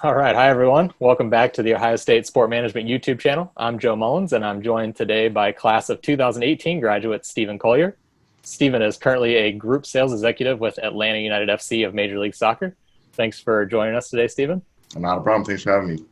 All right. Hi, everyone. Welcome back to the Ohio State Sport Management YouTube channel. I'm Joe Mullins, and I'm joined today by class of 2018 graduate Stephen Collier. Stephen is currently a group sales executive with Atlanta United FC of Major League Soccer. Thanks for joining us today, Stephen. Not a problem. Thanks for having me.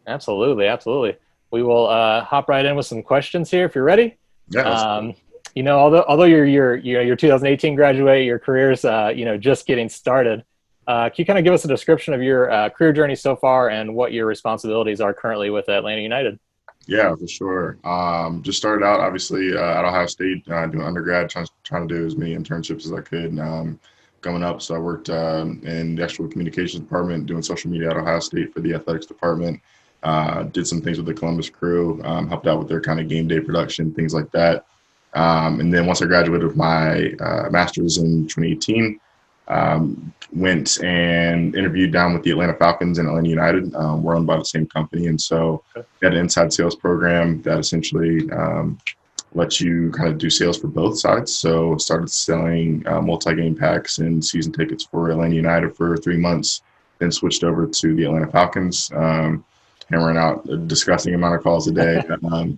Absolutely. Absolutely. We will hop right in with some questions here if you're ready. Yeah, let's do Um, although you're 2018 graduate, your career's just getting started. Can you kind of give us a description of your career journey so far and what your responsibilities are currently with Atlanta United? Yeah, for sure. Just started out obviously at Ohio State doing undergrad, trying to do as many internships as I could. Coming up, so I worked in the actual communications department, doing social media at Ohio State for the athletics department. Did some things with the Columbus Crew, helped out with their kind of game day production, things like that. And then once I graduated with my master's in 2018. Went and interviewed down with the Atlanta Falcons and Atlanta United. We're owned by the same company. And so we had an inside sales program that essentially lets you kind of do sales for both sides. So started selling multi-game packs and season tickets for Atlanta United for 3 months, then switched over to the Atlanta Falcons, hammering out a disgusting amount of calls a day, trying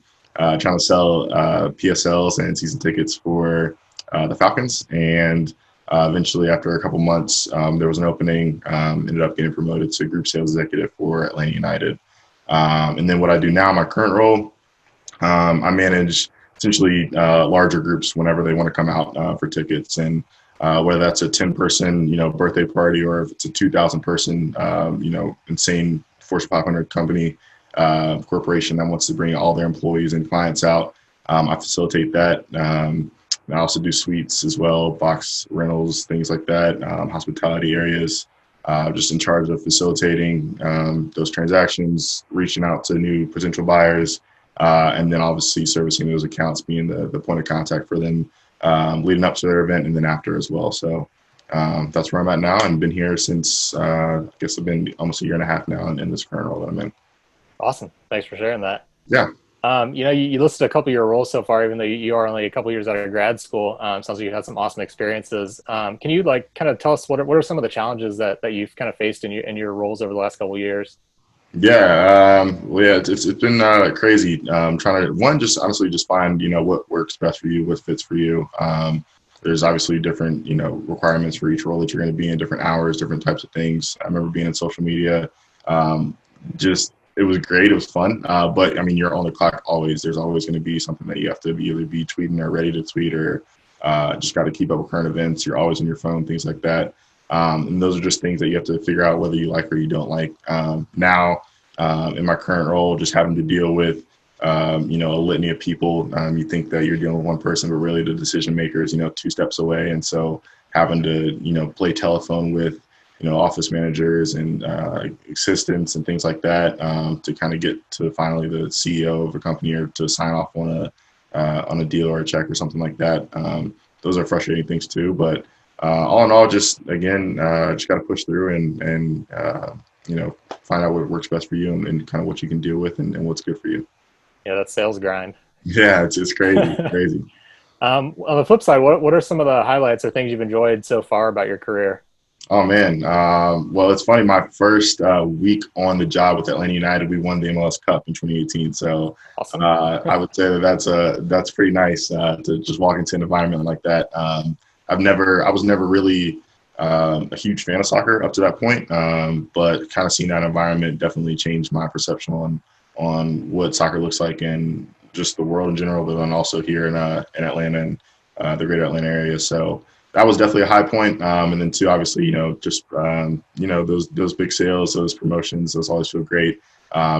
to sell PSLs and season tickets for the Falcons. And eventually, after a couple months, there was an opening, ended up getting promoted to group sales executive for Atlanta United. And then what I do now, my current role, I manage essentially larger groups whenever they want to come out for tickets. And whether that's a 10-person, birthday party, or if it's a 2,000-person, insane Fortune 500 company, corporation that wants to bring all their employees and clients out, I facilitate that. I also do suites as well, box rentals, things like that, hospitality areas, just in charge of facilitating those transactions, reaching out to new potential buyers, and then obviously servicing those accounts, being the point of contact for them leading up to their event and then after as well. So that's where I'm at now, and been here since, I guess I've been almost a year and a half now in this current role that I'm in. Awesome. Thanks for sharing that. Yeah. You listed a couple of your roles so far, even though you are only a couple of years out of grad school. Sounds like you've had some awesome experiences. Can you kind of tell us what are some of the challenges that you've kind of faced in your roles over the last couple of years? Yeah, well, yeah, it's been crazy. Trying to just honestly just find what works best for you, what fits for you. There's obviously different requirements for each role that you're going to be in, different hours, different types of things. I remember being in social media, just. It was great. It was fun. But I mean, you're on the clock always. There's always going to be something that you have to either be tweeting or ready to tweet, or just got to keep up with current events. You're always on your phone, things like that. And those are just things that you have to figure out whether you like or you don't like. Now, in my current role, just having to deal with, a litany of people. You think that you're dealing with one person, but really the decision maker is, 2 steps away. And so having to, play telephone with, office managers and assistants and things like that to kind of get to finally the CEO of a company or to sign off on a deal or a check or something like that. Those are frustrating things too. But all in all, just again, just got to push through and find out what works best for you and kind of what you can deal with and what's good for you. Yeah, that's sales grind. Yeah, it's crazy, crazy. On the flip side, what are some of the highlights or things you've enjoyed so far about your career? Oh man, well, it's funny. My first week on the job with Atlanta United, we won the MLS Cup in 2018. So Awesome. I would say that's pretty nice to just walk into an environment like that. I was never really a huge fan of soccer up to that point, but kind of seeing that environment definitely changed my perception on what soccer looks like in just the world in general, but then also here in Atlanta and the greater Atlanta area. So that was definitely a high point. And then two, obviously, those big sales, those promotions, those always feel great.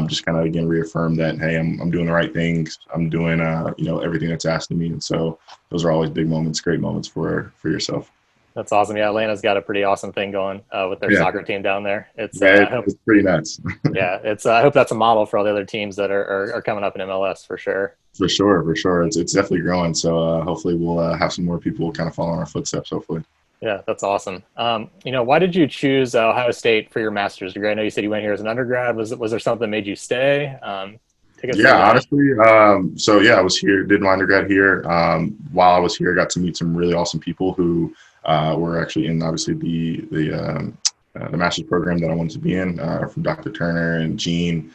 Just kind of, again, reaffirm that, hey, I'm doing the right things. I'm doing, everything that's asked of me. And so those are always big moments, great moments for yourself. That's awesome. Yeah, Atlanta's got a pretty awesome thing going with their soccer team down there. It's pretty nuts. Yeah, I hope that's a model for all the other teams that are coming up in MLS for sure. For sure. It's definitely growing. So hopefully we'll have some more people kind of follow in our footsteps, hopefully. Yeah, that's awesome. Why did you choose Ohio State for your master's degree? I know you said you went here as an undergrad. Was there something that made you stay? Honestly. I was here, did my undergrad here. While I was here, I got to meet some really awesome people who were actually in obviously the the master's program that I wanted to be in from Dr. Turner and Gene.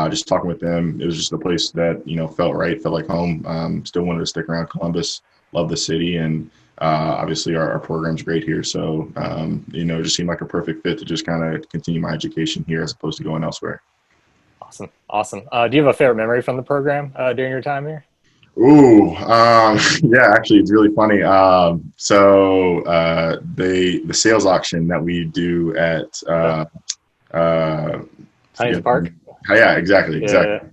Just talking with them, it was just a place that felt right, felt like home. Still wanted to stick around Columbus, love the city, and obviously our program's great here. So it just seemed like a perfect fit to just kind of continue my education here as opposed to going elsewhere. Awesome. Do you have a favorite memory from the program during your time here? Ooh, yeah, actually, it's really funny. The sales auction that we do at Huntington Park. yeah, exactly, Yeah. exactly.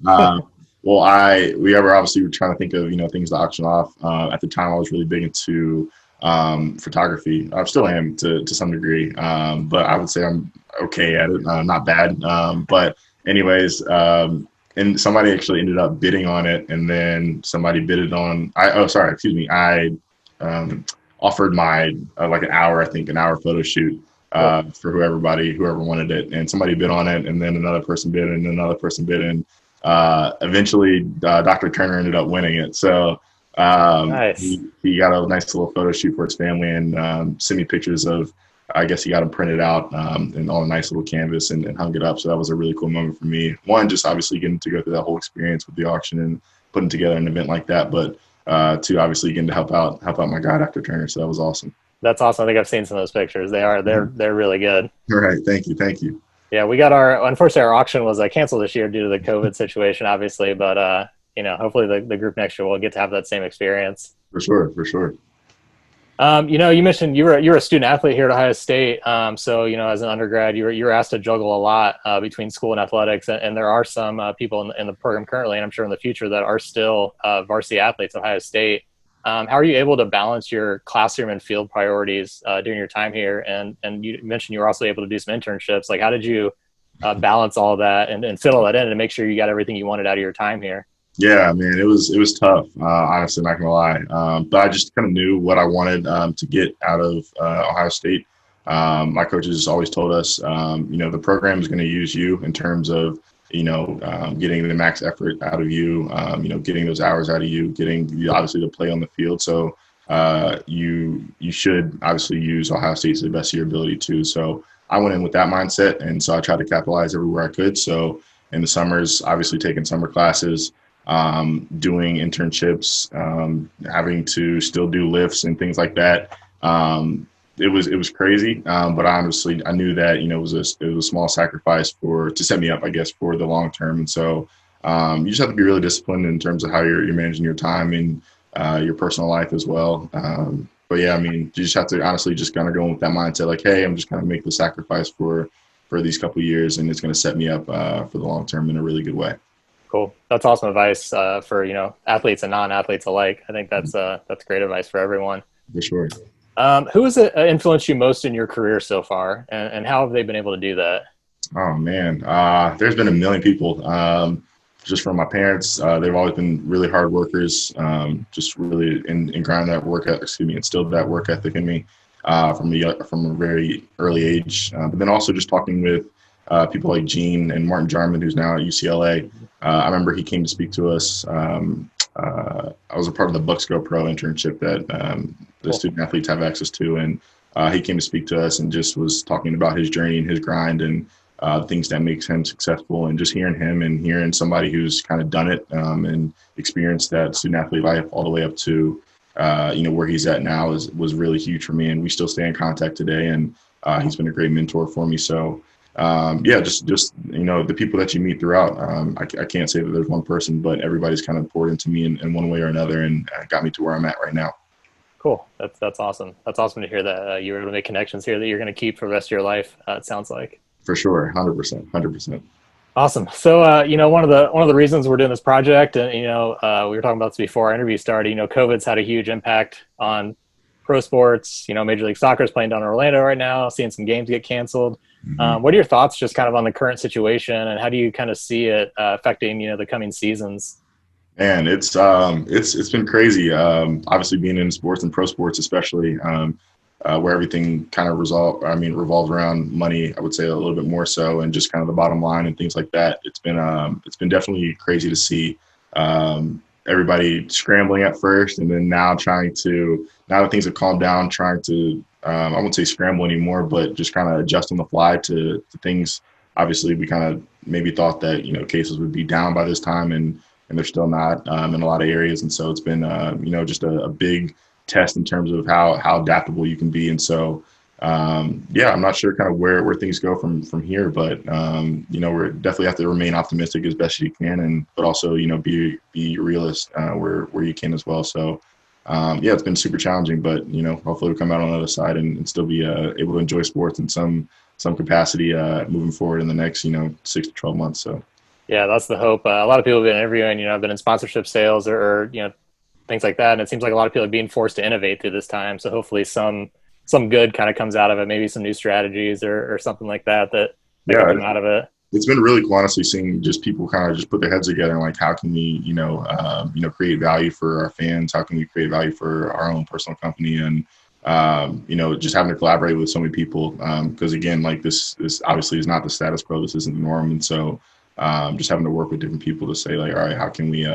Well, we were obviously trying to think of things to auction off. At the time, I was really big into photography. I still am to some degree, but I would say I'm okay at it, not bad. But anyways, and somebody actually ended up bidding on it, and then somebody bidded on. I offered my like an hour photo shoot Cool. for whoever wanted it, and somebody bid on it, and then another person bid, and another person bid, and eventually Dr. Turner ended up winning it. So Nice. he got a nice little photo shoot for his family, and sent me pictures of. I guess he got them printed out and on a nice little canvas and hung it up. So that was a really cool moment for me. One, just obviously getting to go through that whole experience with the auction and putting together an event like that, but two, obviously getting to help out my guy, Dr. Turner. So that was awesome. That's awesome. I think I've seen some of those pictures. They're really good. All right. Thank you. Yeah, unfortunately our auction was canceled this year due to the COVID situation, obviously, but hopefully the group next year will get to have that same experience. For sure. You mentioned you're a student athlete here at Ohio State. So as an undergrad, you're asked to juggle a lot between school and athletics, and there are some people in the program currently, and I'm sure in the future that are still varsity athletes at Ohio State. How are you able to balance your classroom and field priorities during your time here? And you mentioned you were also able to do some internships. Like, how did you balance all that and fit all that in and make sure you got everything you wanted out of your time here? Yeah, man, it was tough. Honestly, not gonna lie. But I just kind of knew what I wanted to get out of Ohio State. My coaches always told us, the program is going to use you in terms of, getting the max effort out of you, getting those hours out of you, getting obviously to play on the field. So you should obviously use Ohio State to the best of your ability too. So I went in with that mindset, and so I tried to capitalize everywhere I could. So in the summers, obviously taking summer classes, doing internships, having to still do lifts and things like that. It was crazy, but honestly, I knew that it was a small sacrifice to set me up, I guess, for the long term. And so you just have to be really disciplined in terms of how you're managing your time and your personal life as well. But yeah, I mean, you just have to honestly just kind of go with that mindset, like, hey, I'm just going to make the sacrifice for these couple of years, and it's going to set me up for the long term in a really good way. Cool. That's awesome advice for athletes and non-athletes alike. I think that's great advice for everyone. For sure. Who has influenced you most in your career so far, and how have they been able to do that? Oh man, there's been a million people. Just from my parents, they've always been really hard workers. Just really ingrained that instilled that work ethic in me from a very early age. But then also just talking with people like Gene and Martin Jarman, who's now at UCLA. I remember he came to speak to us. I was a part of the Bucks Go Pro internship that the student athletes have access to, and he came to speak to us and just was talking about his journey and his grind and things that makes him successful. And just hearing him and hearing somebody who's kind of done it and experienced that student athlete life all the way up to where he's at now was really huge for me. And we still stay in contact today, and he's been a great mentor for me. So. Just the people that you meet throughout. I can't say that there's one person, but everybody's kind of poured into me in one way or another, and got me to where I'm at right now. Cool. That's awesome. That's awesome to hear that you were able to make connections here that you're going to keep for the rest of your life. It sounds like. For sure, 100%. Awesome. So, one of the reasons we're doing this project, and we were talking about this before our interview started. COVID's had a huge impact on pro sports. Major League Soccer is playing down in Orlando right now, seeing some games get canceled. Mm-hmm. What are your thoughts just kind of on the current situation, and how do you kind of see it affecting, the coming seasons? And it's been crazy. Obviously being in sports and pro sports, especially, where everything kind of revolves around money, I would say a little bit more so, and just kind of the bottom line and things like that. It's been definitely crazy to see, everybody scrambling at first, and then now that things have calmed down, trying to I wouldn't say scramble anymore, but just kind of adjust on the fly to things. Obviously, we kind of maybe thought that, cases would be down by this time, and they're still not in a lot of areas. And so it's been, just a big test in terms of how adaptable you can be. And so, yeah, I'm not sure kind of where things go from here, but we're definitely have to remain optimistic as best you can, but also be realist where you can as well. So yeah, it's been super challenging, but hopefully we'll come out on the other side and still be able to enjoy sports in some capacity moving forward in the next 6 to 12 months. So Yeah, that's the hope. A lot of people have been interviewing, I've been in sponsorship sales or things like that, and it seems like a lot of people are being forced to innovate through this time. So hopefully some good kind of comes out of it, maybe some new strategies or something like that can yeah, come out of it. it's been really cool, honestly, seeing just people kind of just put their heads together and like, how can we, create value for our fans? How can we create value for our own personal company? And, just having to collaborate with so many people. Because again, like this obviously is not the status quo. This isn't the norm. And so just having to work with different people to say like, all right, how can we,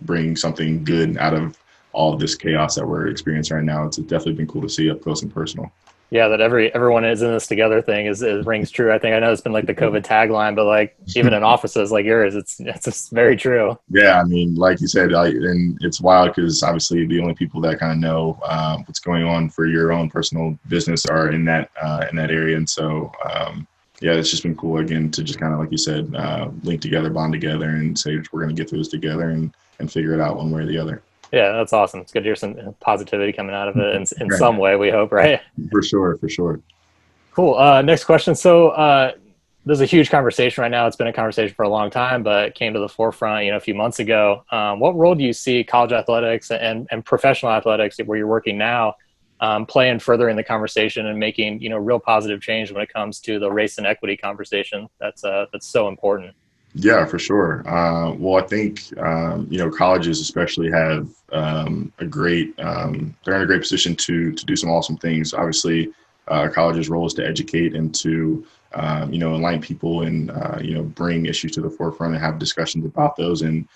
bring something good out of all of this chaos that we're experiencing right now? It's definitely been cool to see up close and personal. Yeah, that everyone is in this together thing is rings true. I think I know it's been like the COVID tagline, but like even in offices like yours, it's just very true. Yeah, I mean, like you said, and it's wild because obviously the only people that kind of know what's going on for your own personal business are in that area, and so yeah, it's just been cool again to just kind of like you said, link together, bond together, and say we're going to get through this together and figure it out one way or the other. Yeah, that's awesome. It's good to hear some positivity coming out of it in Right. some way, we hope, right? For sure, for sure. Cool. Next question. So there's a huge conversation right now. It's been a conversation for a long time, but it came to the forefront, a few months ago. What role do you see college athletics and professional athletics, where you're working now, play in furthering the conversation and making real positive change when it comes to the race and equity conversation? That's so important. Yeah, for sure. Well, I think colleges especially have a great. They're in a great position to do some awesome things. Obviously, college's role is to educate and to enlighten people and bring issues to the forefront and have discussions about those. And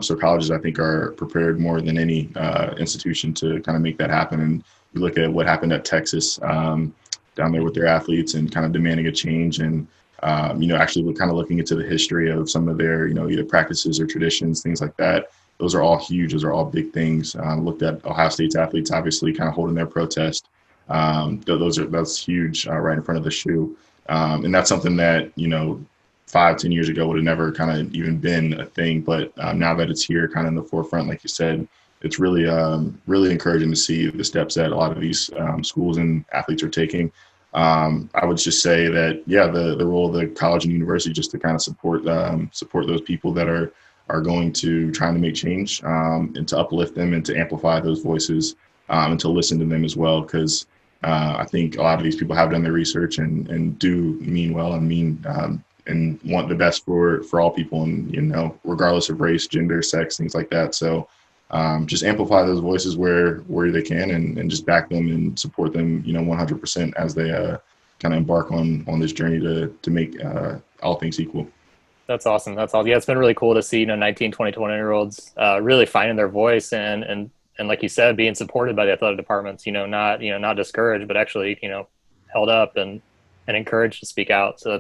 so colleges, I think, are prepared more than any institution to kind of make that happen. And you look at what happened at Texas down there with their athletes and kind of demanding a change and actually kind of looking into the history of some of their, either practices or traditions, things like that. Those are all huge. Those are all big things. Looked at Ohio State's athletes, obviously kind of holding their protest. That's huge right in front of the shoe. And that's something that, 5-10 years ago would have never kind of even been a thing. But now that it's here kind of in the forefront, like you said, it's really, really encouraging to see the steps that a lot of these schools and athletes are taking. I would just say that, yeah, the role of the college and university just to kind of support those people that are going to trying to make change and to uplift them and to amplify those voices and to listen to them as well. Because I think a lot of these people have done their research and do mean well and mean and want the best for all people and, regardless of race, gender, sex, things like that. So just amplify those voices where they can and just back them and support them, 100% as they kind of embark on this journey to make all things equal. That's awesome. That's all. Yeah, it's been really cool to see, 19, 20, 20-year-olds really finding their voice and like you said, being supported by the athletic departments, not discouraged, but actually, held up and encouraged to speak out. So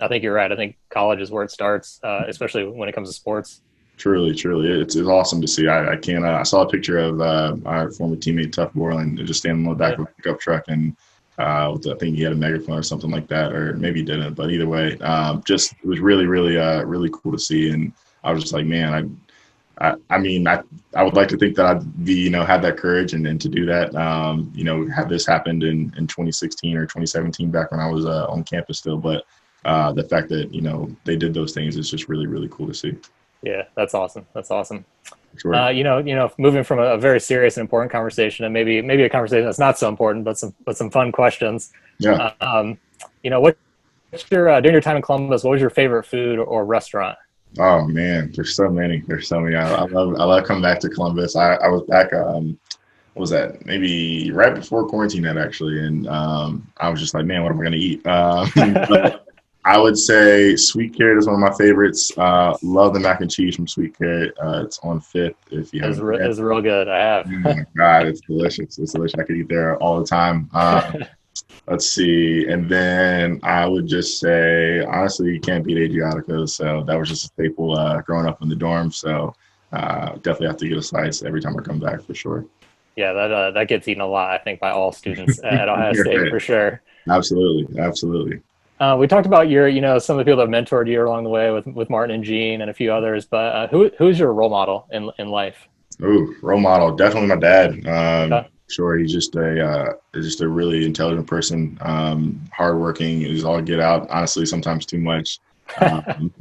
I think you're right. I think college is where it starts, especially when it comes to sports. Truly, it's awesome to see. I saw a picture of our former teammate Tuff Borland just standing on the back of a pickup truck, and I think he had a megaphone or something like that, or maybe he didn't. But either way, just it was really, really, really cool to see. And I was just like, man, I mean, I would like to think that I'd be, had that courage and to do that. Had this happened in 2016 or 2017 back when I was on campus still, but the fact that they did those things is just really, really cool to see. Yeah, that's awesome. That's awesome. Sure. Moving from a very serious and important conversation and maybe a conversation that's not so important, but some fun questions. Yeah. What's your during your time in Columbus, what was your favorite food or restaurant? Oh man, there's so many. I love coming back to Columbus. I was back. What was that? Maybe right before quarantine had actually, and I was just like, man, what am I going to eat? I would say Sweet Carrot is one of my favorites. Love the mac and cheese from Sweet Carrot. It's on Fifth if you haven't been. Is real good. I Oh my God, it's delicious. It's delicious. I could eat there all the time. have. Let's see. And then I would just say, honestly, you can't beat Adriatico's. So that was just a staple growing up in the dorm. So definitely have to get a slice every time I come back for sure. Yeah, that gets eaten a lot, I think, by all students at Ohio State Right. for sure. Absolutely. Absolutely. We talked about some of the people that mentored you along the way with Martin and Gene and a few others, but who's your role model in life? Ooh, role model. Definitely my dad. Okay. Sure. He's just a really intelligent person. Hardworking is all get out. Honestly, sometimes too much. Um,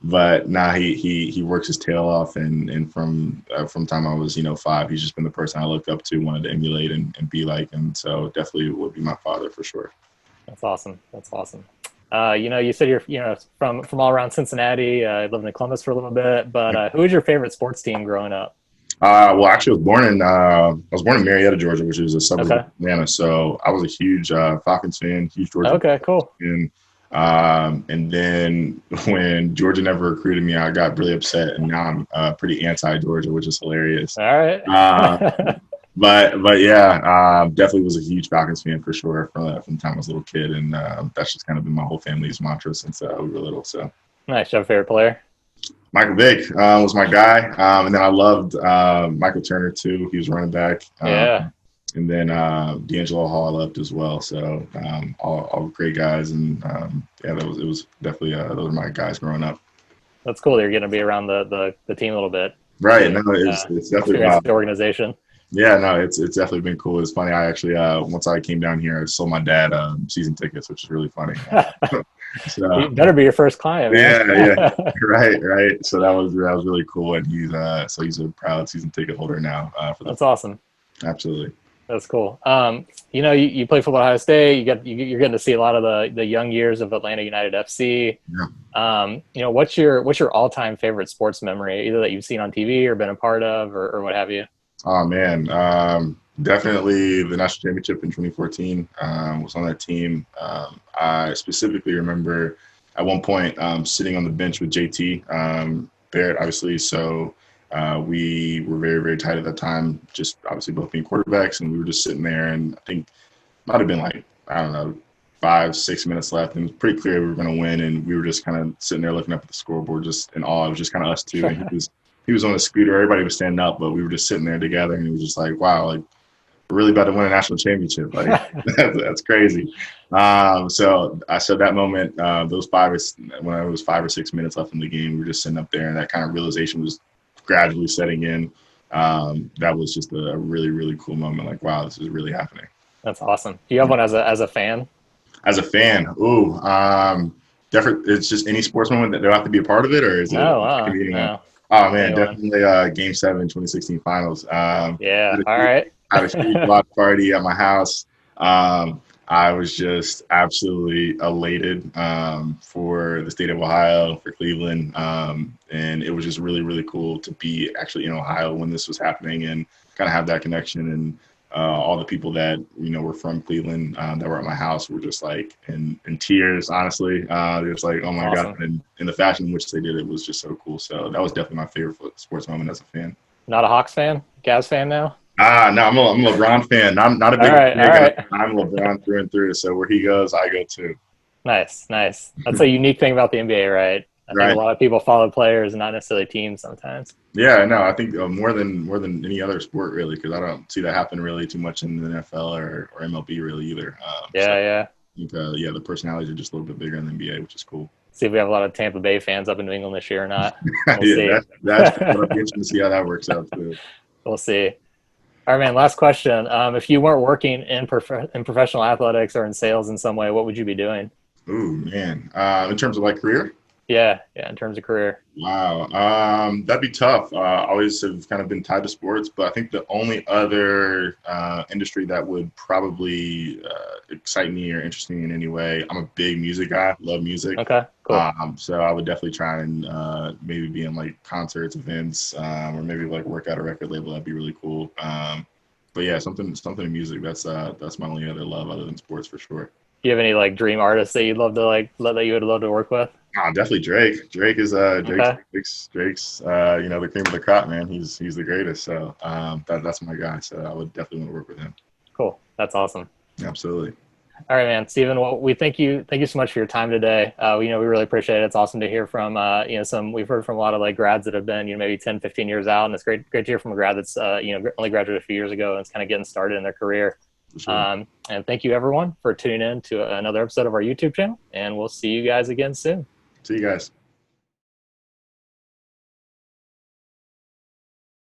but now he works his tail off, and from time I was 5, he's just been the person I looked up to, wanted to emulate and be like, and so definitely would be my father for sure. That's awesome. That's awesome. You said you're from all around Cincinnati. Lived in Columbus for a little bit, but who was your favorite sports team growing up? Well, actually, I was born in Marietta, Georgia, which is a suburb Okay. of Atlanta. So I was a huge Falcons fan, huge Georgia Okay. Cool. fan. And then when Georgia never recruited me, I got really upset, and now I'm pretty anti-Georgia, which is hilarious. All right. Uh, but yeah, definitely was a huge Falcons fan for sure from the time I was a little kid, and that's just kind of been my whole family's mantra since we were little. So. Nice. You have a favorite player? Michael Vick was my guy, and then I loved Michael Turner too. He was running back, Yeah. and then D'Angelo Hall I loved as well. So all great guys, and yeah, it was definitely those are my guys growing up. That's cool. You're going to be around the team a little bit. Right, Yeah. no, it's definitely Experience the organization. yeah, no, it's definitely been cool. It's funny. I actually once I came down here, I sold my dad season tickets, which is really funny. So You better be your first client, yeah, yeah, man. right. So that was really cool, and he's a proud season ticket holder now for the That's awesome. absolutely. That's cool. You play football at Ohio State. You're getting to see a lot of the young years of Atlanta United FC. Yeah. What's your all time favorite sports memory, either that you've seen on TV or been a part of, or what have you? Oh man, definitely the national championship in 2014 was on that team. I specifically remember at one point sitting on the bench with JT Barrett, obviously. So we were very, very tight at that time, just obviously both being quarterbacks, and we were just sitting there, and I think it might have been like, I don't know, 5, 6 minutes left, and it was pretty clear we were going to win, and we were just kind of sitting there looking up at the scoreboard, just in awe. It was just kind of us two, and he was on a scooter. Everybody was standing up, but we were just sitting there together, and it was just like, wow, like we're really about to win a national championship. Like that's crazy. So I said that moment, when it was 5 or 6 minutes left in the game, we were just sitting up there, and that kind of realization was gradually setting in. That was just a really, really cool moment. Like, wow, this is really happening. That's awesome. Do you have one as a fan? As a fan, definitely. It's just any sports moment that they'll have to be a part of it, or is it No, anything? no. Oh man, Anyone? definitely Game 7, 2016 finals. Yeah. All right. Had a huge watch party at my house. I was just absolutely elated for the state of Ohio, for Cleveland, and it was just really, really cool to be actually in Ohio when this was happening and kind of have that connection. And all the people that were from Cleveland that were at my house were just like in tears. Honestly, they was like, "Oh my Awesome. God!" And the fashion in which they did it was just so cool. So that was definitely my favorite sports moment as a fan. Not a Hawks fan? Cavs fan now? No, I'm a LeBron fan. I'm not a All big right. All guy. right. I'm LeBron through and through. So where he goes, I go too. Nice. Nice. That's a unique thing about the NBA, right? I think a Right. lot of people follow players and not necessarily teams sometimes. Yeah, no, I think more than any other sport really, because I don't see that happen really too much in the NFL or MLB really either. So Yeah. Yeah. I think yeah, the personalities are just a little bit bigger in the NBA, which is cool. See if we have a lot of Tampa Bay fans up in New England this year or not. We'll Yeah, see. that's it'll be interesting to see how that works out too. We'll see. All right, man. Last question. If you weren't working in professional athletics or in sales in some way, what would you be doing? Ooh, man. In terms of like career. Yeah. Yeah. In terms of career. Wow, that'd be tough. Always have kind of been tied to sports, but I think the only other industry that would probably excite me or interest me in any way, I'm a big music guy, love music. Okay. Cool. So I would definitely try and maybe be in like concerts, events, or maybe like work at a record label. That'd be really cool. But yeah, something in music. That's my only other love other than sports for sure. Do you have any like dream artists that you'd love to that you would love to work with? Definitely Drake. Drake is Okay, Drake's you know, the cream of the crop, man. He's the greatest. So that's my guy. So I would definitely want to work with him. cool. That's awesome. Absolutely. All right, man, Stephen. Well, we thank you so much for your time today. We really appreciate it. It's awesome to hear from we've heard from a lot of like grads that have been maybe 10, 15 years out, and it's great to hear from a grad that's only graduated a few years ago and it's kind of getting started in their career. For sure. And thank you everyone for tuning in to another episode of our YouTube channel, and we'll see you guys again soon. See you guys.